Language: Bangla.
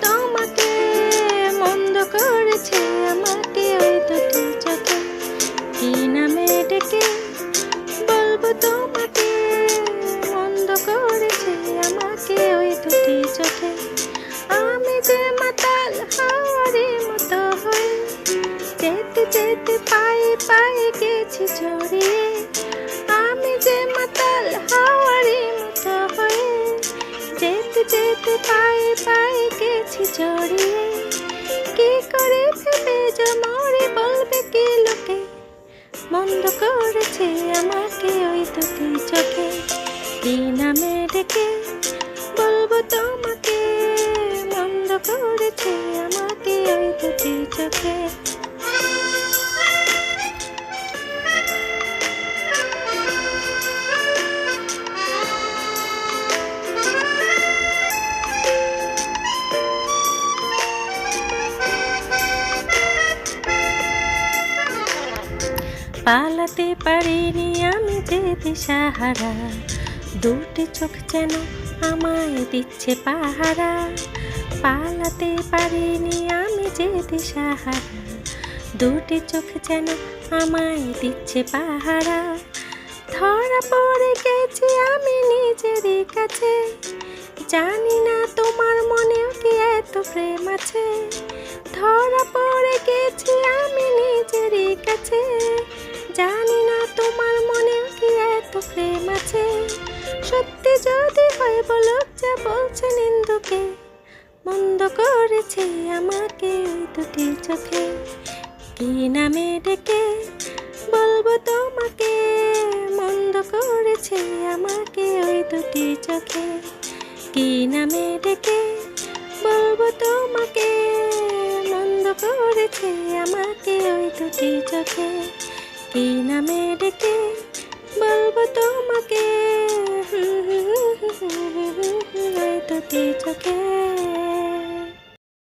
তোমাকে মন্দ করেছে আমাকে ওই দুটি চোখে, কি নামে ডেকে বলবো তোমাকে মন্দ করেছে আমাকে ওই দুটি চোখে। আমি যে মাতাল হাওয়ারে মতো হয়ে যেতে যেতে পায়ে পায়ে গেছি জড়িয়ে। আমি যে মাতাল হাওয়ারে মতো হয়ে যেতে যেতে পায়ে পায়ে গেছি জড়িয়ে। কি করে ভেবে যে মরে বলবে কি লোকে মন্দ করেছে আমাকে ওই দুটি চোখে, কি নামে ডেকে বলবো তোমাকে মন্দ করেছে আমাকে ওই দুটি চোখে। পালাতে পারিনি আমি যে দিশাহারা, দুটি চোখ যেন আমায় দিচ্ছে পাহারা। পালাতে পারিনি আমি যে দিশাহারা, দুটি চোখ যেন আমায় দিচ্ছে পাহারা। ধরা পড়ে গেছি আমি নিজেরই কাছে, জানি না তোমার মনেও কি এত প্রেম আছে। ধরা পড়ে গেছি আমি নিজেরই কাছে, জানি না তোমার মনেও কি এত প্রেম আছে। সত্যি যদি হয় বলো যা বলছে নিন্দুকে মন্দ করেছে আমাকে ওই দুটি চোখে, কি নামে ডেকে বলবো তোমাকে মন্দ করেছে আমাকে ওই দুটি চোখে, কি নামে ডেকে বলবো তোমাকে মন্দ করেছে আমাকে ওই দুটি চোখে, কি নামে ডেকে বলবো তোমাকে ওই দুটি চোখে।